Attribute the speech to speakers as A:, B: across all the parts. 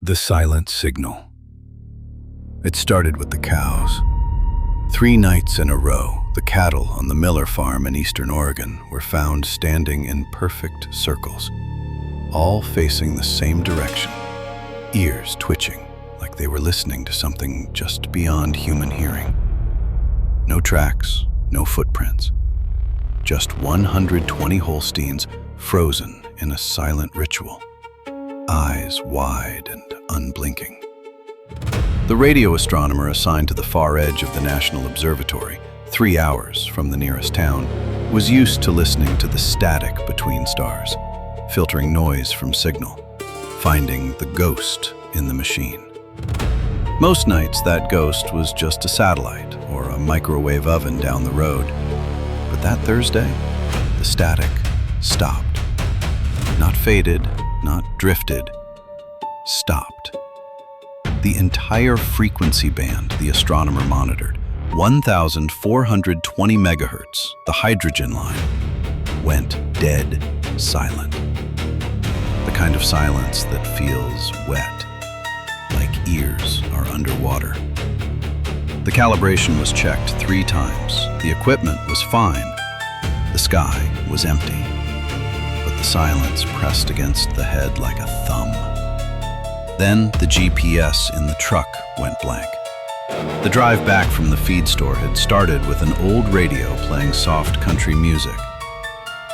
A: The silent signal. It started with the cows. 3 nights in a row, the cattle on the Miller farm in eastern Oregon were found standing in perfect circles, all facing the same direction, ears twitching like they were listening to something just beyond human hearing. No tracks, no footprints. Just 120 Holsteins frozen in a silent ritual, eyes wide and unblinking. The radio astronomer assigned to the far edge of the National Observatory, 3 hours from the nearest town, was used to listening to the static between stars, filtering noise from signal, finding the ghost in the machine. Most nights that ghost was just a satellite or a microwave oven down the road. But that Thursday, the static stopped. Not faded, not drifted, stopped. The entire frequency band the astronomer monitored, 1,420 megahertz, the hydrogen line, went dead silent. The kind of silence that feels wet, like ears are underwater. The calibration was checked 3 times. The equipment was fine. The sky was empty. But the silence pressed against the head like a thumb. Then the GPS in the truck went blank. The drive back from the feed store had started with an old radio playing soft country music.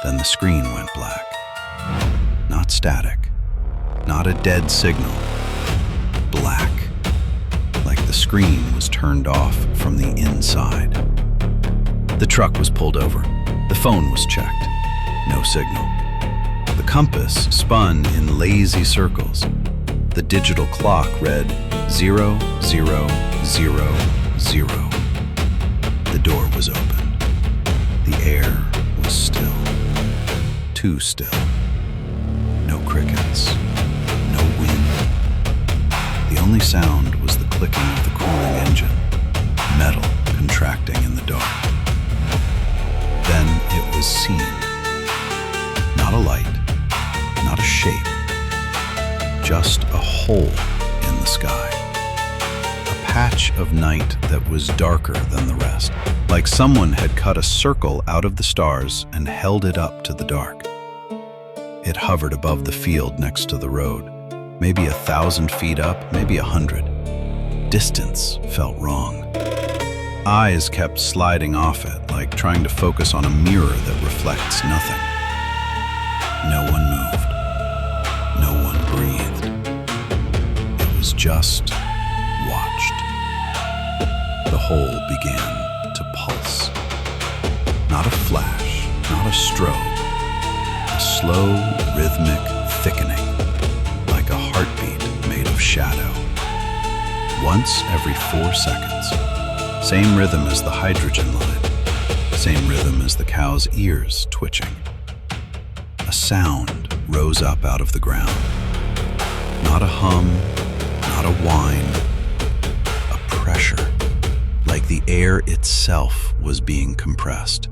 A: Then the screen went black. Not static, not a dead signal. Black, like the screen was turned off from the inside. The truck was pulled over. The phone was checked. No signal. The compass spun in lazy circles. The digital clock read 0000. The door was open. The air was still. Too still. No crickets. No wind. The only sound was the clicking of the cooling engine, metal contracting in the dark. Then it was seen. Not a light, not a shape, just a hole in the sky. A patch of night that was darker than the rest, like someone had cut a circle out of the stars and held it up to the dark. It hovered above the field next to the road, maybe 1,000 feet up, maybe 100. Distance felt wrong. Eyes kept sliding off it, like trying to focus on a mirror that reflects nothing. No one moved. No one breathed. It was just watched. The hole began to pulse. Not a flash, not a strobe. A slow, rhythmic thickening, like a heartbeat made of shadow. Once every 4 seconds. Same rhythm as the hydrogen line. Same rhythm as the cow's ears twitching. A sound rose up out of the ground. Not a hum, not a whine. A pressure, like the air itself was being compressed.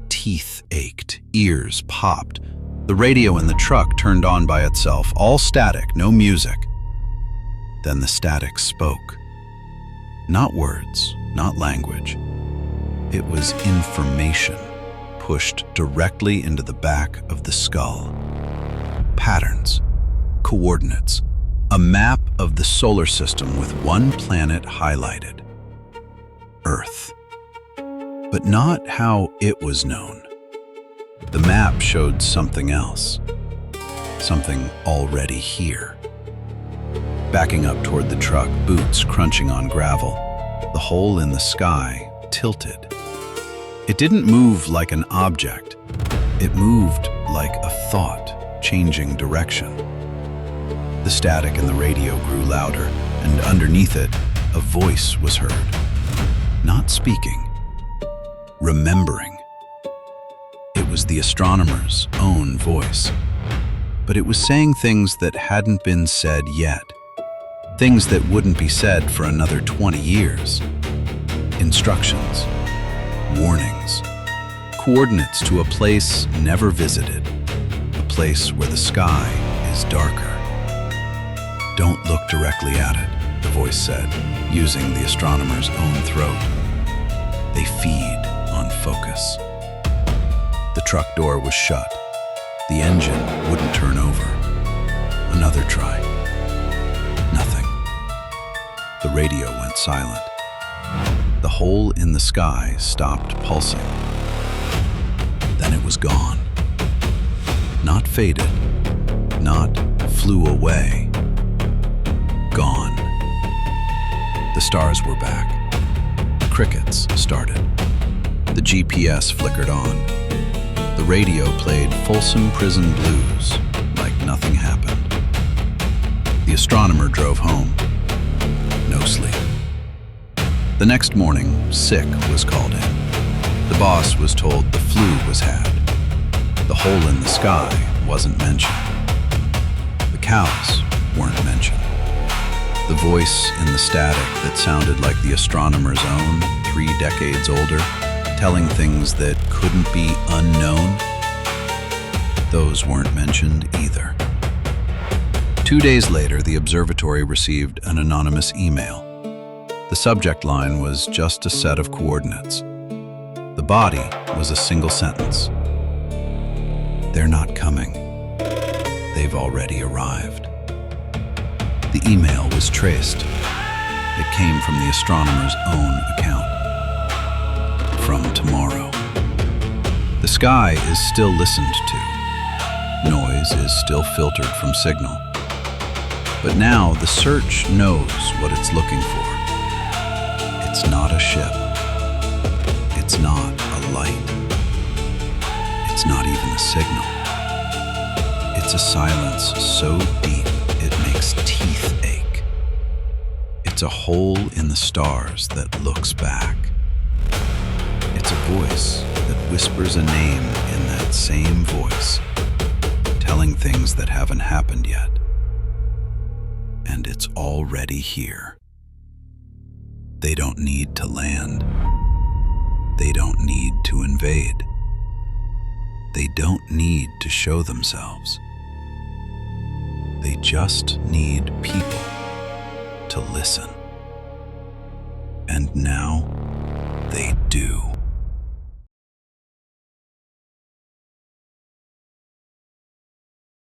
A: Teeth ached, ears popped. The radio in the truck turned on by itself, all static, no music. Then the static spoke. Not words, not language. It was information pushed directly into the back of the skull. Patterns, coordinates, a map of the solar system with one planet highlighted. Earth. But not how it was known. The map showed something else. Something already here. Backing up toward the truck, boots crunching on gravel, the hole in the sky tilted. It didn't move like an object. It moved like a thought, changing direction. The static in the radio grew louder, and underneath it, a voice was heard. Not speaking, remembering. It was the astronomer's own voice. But it was saying things that hadn't been said yet. Things that wouldn't be said for another 20 years. Instructions, warnings, coordinates to a place never visited, a place where the sky is darker. "Don't look directly at it," the voice said, using the astronomer's own throat. "They feed on focus." The truck door was shut. The engine wouldn't turn over. Another try. Nothing. The radio went silent. The hole in the sky stopped pulsing. Then it was gone. Not faded, not flew away. Gone. The stars were back. Crickets started. The GPS flickered on. The radio played Folsom Prison Blues like nothing happened. The astronomer drove home. No sleep. The next morning, sick was called in. The boss was told the flu was had. The hole in the sky wasn't mentioned. The cows weren't mentioned. The voice in the static that sounded like the astronomer's own, 3 decades older, telling things that couldn't be unknown, those weren't mentioned either. 2 days later, the observatory received an anonymous email. The subject line was just a set of coordinates. The body was a single sentence. "They're not coming. They've already arrived." The email was traced. It came from the astronomer's own account. From tomorrow. The sky is still listened to. Noise is still filtered from signal. But now the search knows what it's looking for. It's not a ship. It's not a light. It's not even a signal. It's a silence so deep it makes teeth ache. It's a hole in the stars that looks back. It's a voice that whispers a name in that same voice, telling things that haven't happened yet. And it's already here. They don't need to land. They don't need to invade. They don't need to show themselves. They just need people to listen. And now they do.